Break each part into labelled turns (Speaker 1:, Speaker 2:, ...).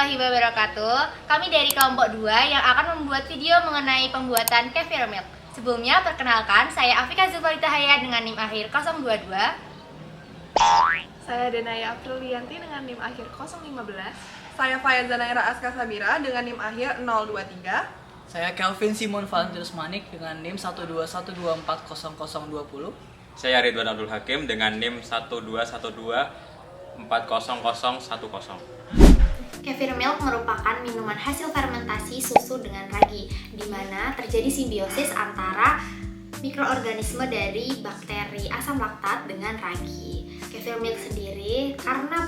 Speaker 1: warahmatullahi wabarakatuh. Kami dari kelompok 2 yang akan membuat video mengenai pembuatan kefir milk. Sebelumnya, perkenalkan, saya Afika Zulfalita Haya dengan NIM akhir 022.
Speaker 2: Saya Denaya Aprilianti dengan NIM akhir 015. Saya Fayazah Naira Aska Sabira dengan NIM akhir 023.
Speaker 3: Saya Kelvin Simon Valentinus Manik dengan NIM 121240020.
Speaker 4: Saya Ridwan Abdul Hakim dengan NIM 121240010.
Speaker 1: Kefir milk merupakan minuman hasil fermentasi susu dengan ragi, di mana terjadi simbiosis antara mikroorganisme dari bakteri asam laktat dengan ragi. Kefir milk sendiri karena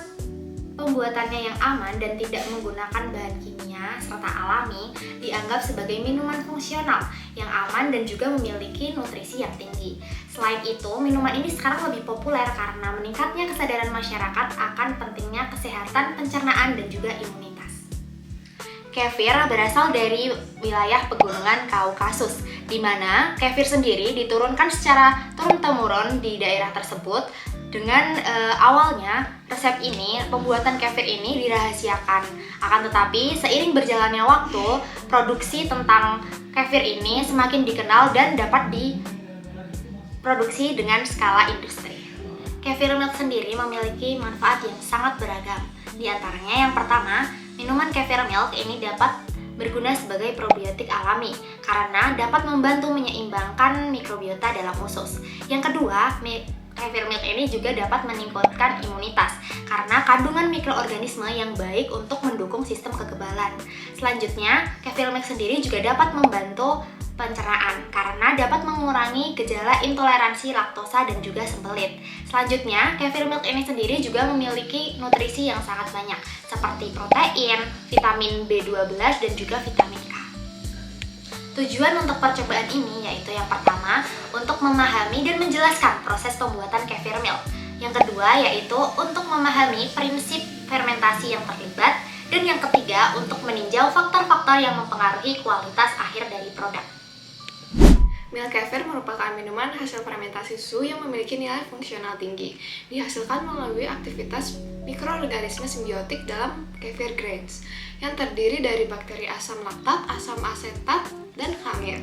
Speaker 1: pembuatannya yang aman dan tidak menggunakan bahan kimia serta alami, dianggap sebagai minuman fungsional yang aman dan juga memiliki nutrisi yang tinggi. Selain itu, minuman ini sekarang lebih populer karena meningkatnya kesadaran masyarakat akan pentingnya kesehatan pencernaan dan juga imunitas. Kefir berasal dari wilayah pegunungan Kaukasus, di mana kefir sendiri diturunkan secara turun-temurun di daerah tersebut. Dengan awalnya resep ini, pembuatan kefir ini dirahasiakan. Akan tetapi seiring berjalannya waktu, produksi tentang kefir ini semakin dikenal dan dapat diproduksi dengan skala industri. Kefir milk sendiri memiliki manfaat yang sangat beragam. Di antaranya yang pertama, minuman kefir milk ini dapat berguna sebagai probiotik alami karena dapat membantu menyeimbangkan mikrobiota dalam usus. Yang kedua, kefir milk ini juga dapat meningkatkan imunitas karena kandungan mikroorganisme yang baik untuk mendukung sistem kekebalan. Selanjutnya, kefir milk sendiri juga dapat membantu pencernaan karena dapat mengurangi gejala intoleransi laktosa dan juga sembelit. Selanjutnya, kefir milk ini sendiri juga memiliki nutrisi yang sangat banyak seperti protein, vitamin B12 dan juga vitamin K. Tujuan untuk percobaan ini yaitu yang pertama, untuk memahami dan menjelaskan proses pembuatan kefir milk. Yang kedua yaitu untuk memahami prinsip fermentasi yang terlibat. Dan yang ketiga, untuk meninjau faktor-faktor yang mempengaruhi kualitas akhir dari produk.
Speaker 2: Milk kefir merupakan minuman hasil fermentasi susu yang memiliki nilai fungsional tinggi. Dihasilkan melalui aktivitas mikroorganisme simbiotik dalam kefir grains yang terdiri dari bakteri asam laktat, asam asetat, dan khamir.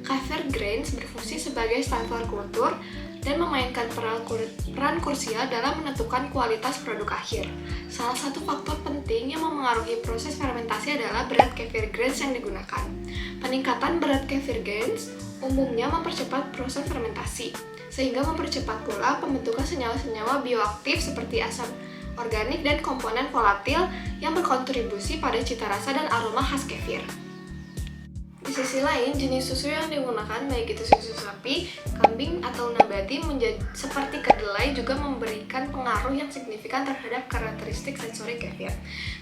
Speaker 2: Kefir grains berfungsi sebagai sulfur kultur dan memainkan peran krusial dalam menentukan kualitas produk akhir. Salah satu faktor penting yang memengaruhi proses fermentasi adalah berat kefir grains yang digunakan. Peningkatan berat kefir grains umumnya mempercepat proses fermentasi, sehingga mempercepat pula pembentukan senyawa-senyawa bioaktif seperti asam organik dan komponen volatil yang berkontribusi pada cita rasa dan aroma khas kefir. Di sisi lain, jenis susu yang digunakan, baik itu susu sapi, kambing, atau nabati, seperti kedelai juga memberikan pengaruh yang signifikan terhadap karakteristik sensori kefir.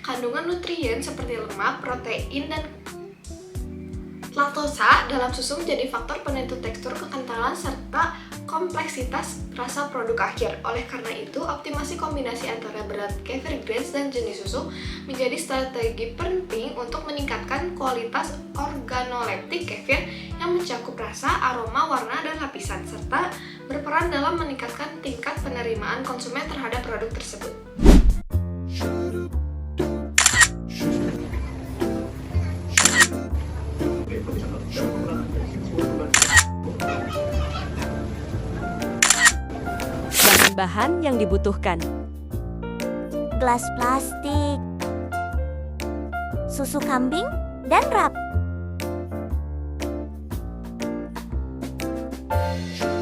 Speaker 2: Kandungan nutrien seperti lemak, protein, dan laktosa dalam susu menjadi faktor penentu tekstur, kekentalan, serta kompleksitas rasa produk akhir. Oleh karena itu, optimasi kombinasi antara berat kefir grains dan jenis susu menjadi strategi penting untuk meningkatkan kualitas organoleptik kefir yang mencakup rasa, aroma, warna, dan lapisan, serta berperan dalam meningkatkan tingkat penerimaan konsumen terhadap produk tersebut.
Speaker 5: Bahan yang dibutuhkan:
Speaker 6: gelas plastik, susu kambing, dan rap.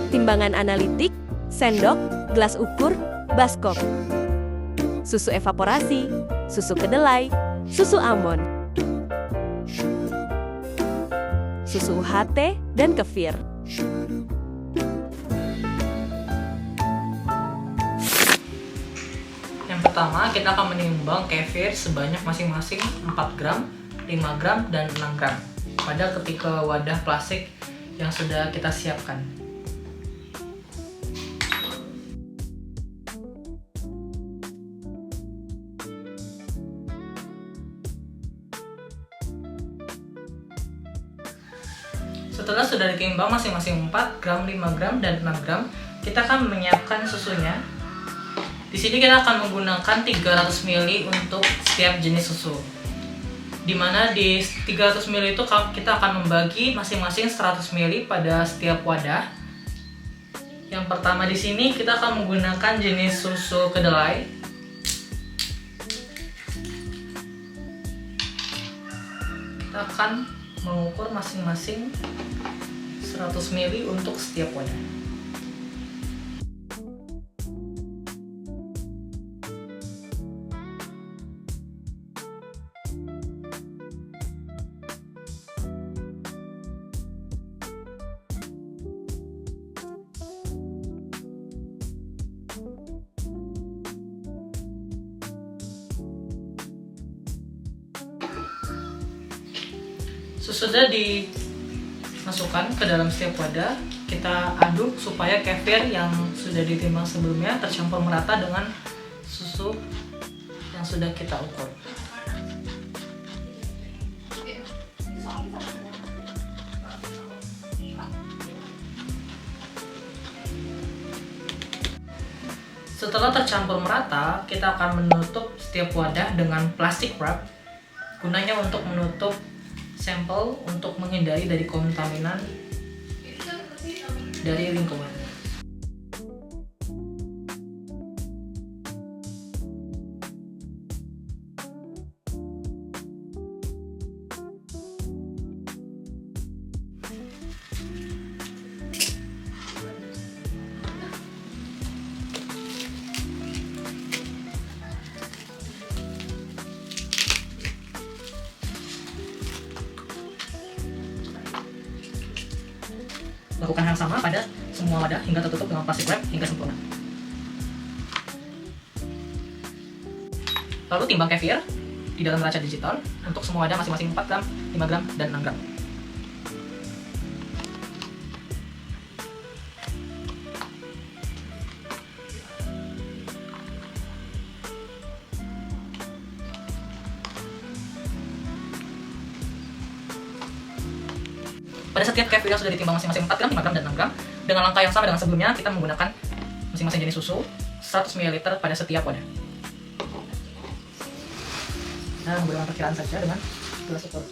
Speaker 5: Timbangan analitik, sendok, gelas ukur, baskop. Susu evaporasi, susu kedelai, susu almond, susu UHT, dan kefir.
Speaker 3: Yang pertama, kita akan menimbang kefir sebanyak masing-masing 4 gram, 5 gram, dan 6 gram pada ketika wadah plastik yang sudah kita siapkan. Setelah sudah ditimbang masing-masing 4 gram, 5 gram, dan 6 gram, kita akan menyiapkan susunya. Di sini kita akan menggunakan 300 ml untuk setiap jenis susu. Dimana di 300 ml itu kita akan membagi masing-masing 100 ml pada setiap wadah. Yang pertama di sini kita akan menggunakan jenis susu kedelai. Kita akan mengukur masing-masing 100 ml untuk setiap wadah. Sesudah dimasukkan ke dalam setiap wadah, kita aduk supaya kefir yang sudah ditimbang sebelumnya tercampur merata dengan susu yang sudah kita ukur. Setelah tercampur merata, kita akan menutup setiap wadah dengan plastik wrap, gunanya untuk menutup sampel untuk menghindari dari kontaminan dari lingkungan. Lakukan hal yang sama pada semua wadah hingga tertutup dengan plastik wrap hingga sempurna. Lalu timbang kefir di dalam neraca digital untuk semua wadah masing-masing 4 gram, 5 gram, dan 6 gram. Pada setiap kefir yang sudah ditimbang masing-masing 4 gram, 5 gram, dan 6 gram, dengan langkah yang sama dengan sebelumnya, kita menggunakan masing-masing jenis susu 100 ml pada setiap wadah. Nah, menggunakan perkiraan saja dengan gelas ukur.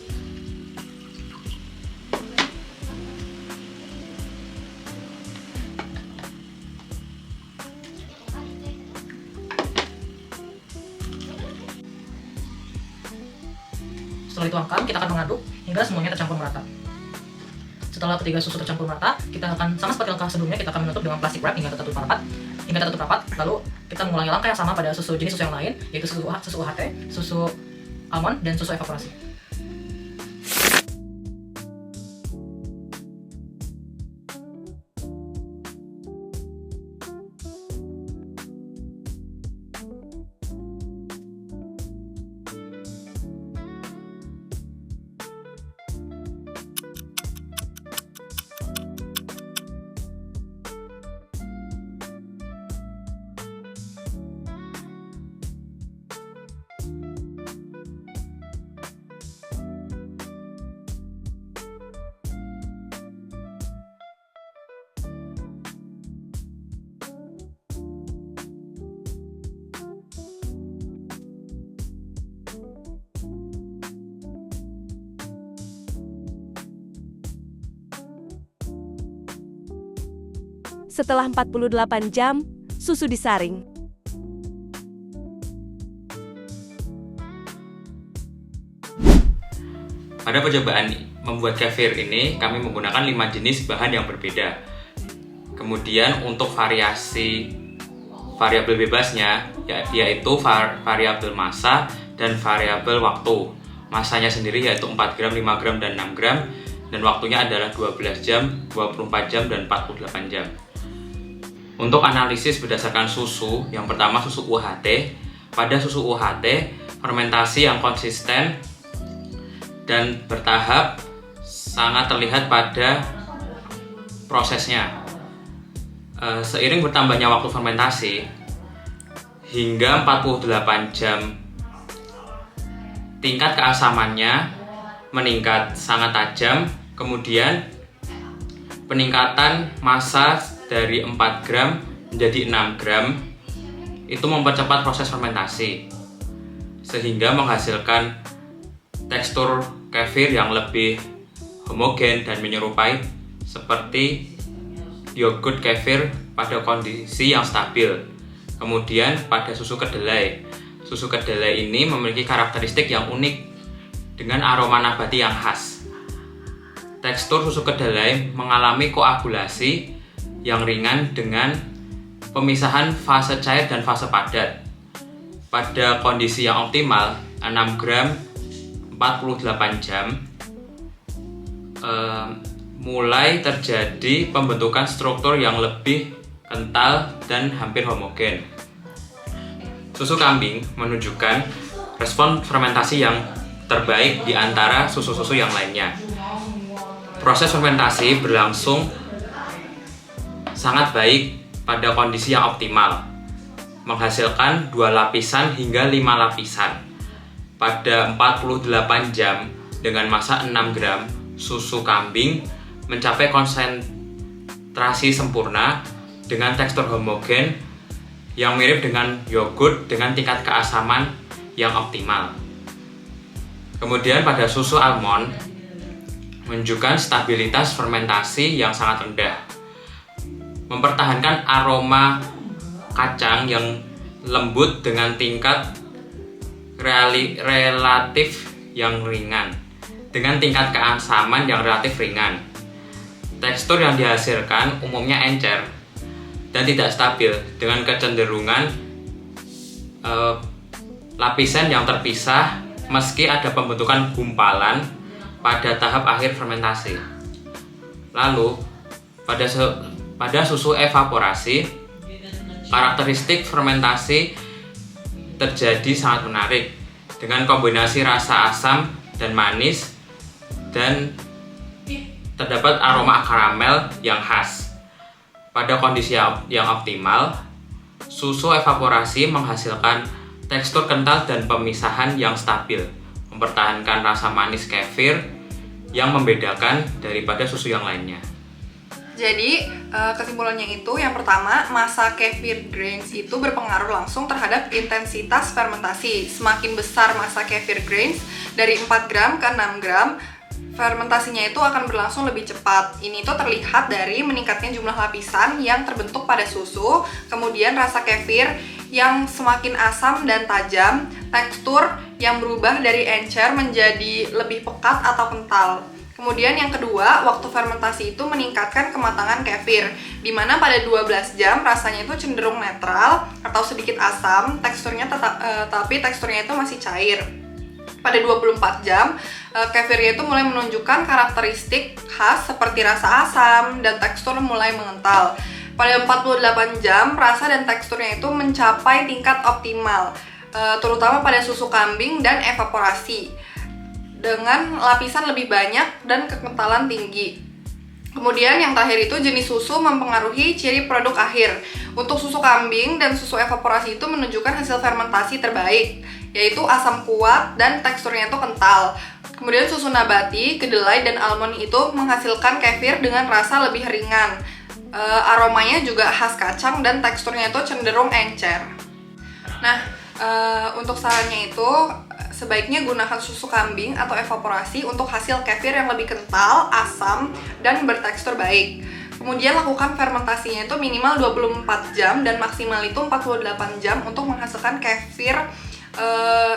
Speaker 3: Setelah dituangkan, kita akan mengaduk hingga semuanya tercampur merata. Setelah ketiga susu tercampur merata, kita akan sama seperti langkah sebelumnya, kita akan menutup dengan plastik wrap hingga tertutup rapat. Lalu kita mengulangi langkah yang sama pada jenis susu yang lain, yaitu susu UHT, susu almond, dan susu evaporasi.
Speaker 5: Setelah 48 jam, susu disaring.
Speaker 4: Pada percobaan membuat kefir ini, kami menggunakan 5 jenis bahan yang berbeda. Kemudian untuk variasi variabel bebasnya, yaitu variabel massa dan variabel waktu. Massanya sendiri yaitu 4 gram, 5 gram, dan 6 gram. Dan waktunya adalah 12 jam, 24 jam, dan 48 jam. Untuk analisis berdasarkan susu, yang pertama susu UHT. Pada susu UHT, fermentasi yang konsisten dan bertahap sangat terlihat pada prosesnya. Seiring bertambahnya waktu fermentasi, hingga 48 jam, tingkat keasamannya meningkat sangat tajam. Kemudian peningkatan massa dari 4 gram menjadi 6 gram itu mempercepat proses fermentasi sehingga menghasilkan tekstur kefir yang lebih homogen dan menyerupai seperti yogurt kefir pada kondisi yang stabil. Kemudian pada susu kedelai. Susu kedelai ini memiliki karakteristik yang unik dengan aroma nabati yang khas. Tekstur susu kedelai mengalami koagulasi yang ringan dengan pemisahan fase cair dan fase padat. Pada kondisi yang optimal, 6 gram 48 jam, mulai terjadi pembentukan struktur yang lebih kental dan hampir homogen. Susu kambing menunjukkan respon fermentasi yang terbaik di antara susu-susu yang lainnya. Proses fermentasi berlangsung sangat baik pada kondisi yang optimal, menghasilkan 2 lapisan hingga 5 lapisan. Pada 48 jam dengan masa 6 gram, susu kambing mencapai konsentrasi sempurna dengan tekstur homogen yang mirip dengan yogurt dengan tingkat keasaman yang optimal. Kemudian pada susu almond menunjukkan stabilitas fermentasi yang sangat rendah, mempertahankan aroma kacang yang lembut dengan tingkat relatif yang ringan, dengan tingkat keasaman yang relatif ringan. Tekstur yang dihasilkan umumnya encer dan tidak stabil dengan kecenderungan lapisan yang terpisah meski ada pembentukan gumpalan pada tahap akhir fermentasi. Lalu pada susu evaporasi, karakteristik fermentasi terjadi sangat menarik dengan kombinasi rasa asam dan manis dan terdapat aroma karamel yang khas. Pada kondisi yang optimal, susu evaporasi menghasilkan tekstur kental dan pemisahan yang stabil, mempertahankan rasa manis kefir yang membedakan daripada susu yang lainnya.
Speaker 2: Jadi, kesimpulannya itu yang pertama, masa kefir grains itu berpengaruh langsung terhadap intensitas fermentasi. Semakin besar masa kefir grains dari 4 gram ke 6 gram, fermentasinya itu akan berlangsung lebih cepat. Ini tuh terlihat dari meningkatnya jumlah lapisan yang terbentuk pada susu, kemudian rasa kefir yang semakin asam dan tajam, tekstur yang berubah dari encer menjadi lebih pekat atau kental. Kemudian yang kedua, waktu fermentasi itu meningkatkan kematangan kefir, di mana pada 12 jam rasanya itu cenderung netral atau sedikit asam, teksturnya tapi teksturnya itu masih cair. Pada 24 jam, kefirnya itu mulai menunjukkan karakteristik khas seperti rasa asam dan tekstur mulai mengental. Pada 48 jam, rasa dan teksturnya itu mencapai tingkat optimal, terutama pada susu kambing dan evaporasi, dengan lapisan lebih banyak dan kekentalan tinggi. Kemudian yang terakhir itu jenis susu mempengaruhi ciri produk akhir. Untuk susu kambing dan susu evaporasi itu menunjukkan hasil fermentasi terbaik, yaitu asam kuat dan teksturnya itu kental. Kemudian susu nabati, kedelai, dan almond itu menghasilkan kefir dengan rasa lebih ringan. Aromanya juga khas kacang dan teksturnya itu cenderung encer. Nah, untuk sarannya itu sebaiknya gunakan susu kambing atau evaporasi untuk hasil kefir yang lebih kental, asam, dan bertekstur baik. Kemudian lakukan fermentasinya itu minimal 24 jam dan maksimal itu 48 jam untuk menghasilkan kefir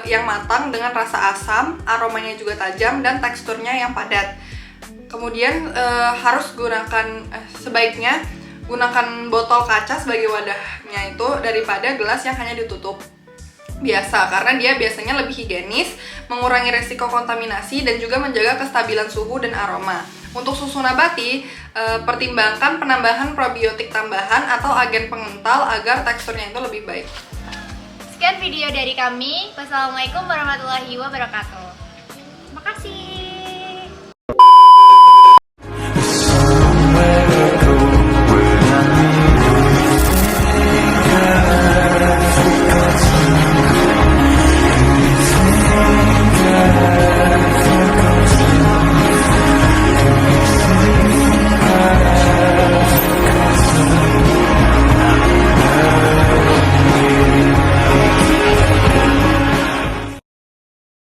Speaker 2: yang matang dengan rasa asam, aromanya juga tajam, dan teksturnya yang padat. Kemudian sebaiknya gunakan botol kaca sebagai wadahnya itu daripada gelas yang hanya ditutup biasa, karena dia biasanya lebih higienis, mengurangi resiko kontaminasi, dan juga menjaga kestabilan suhu dan aroma. Untuk susu nabati, pertimbangkan penambahan probiotik tambahan atau agen pengental agar teksturnya itu lebih baik.
Speaker 1: Sekian video dari kami. Wassalamualaikum warahmatullahi wabarakatuh.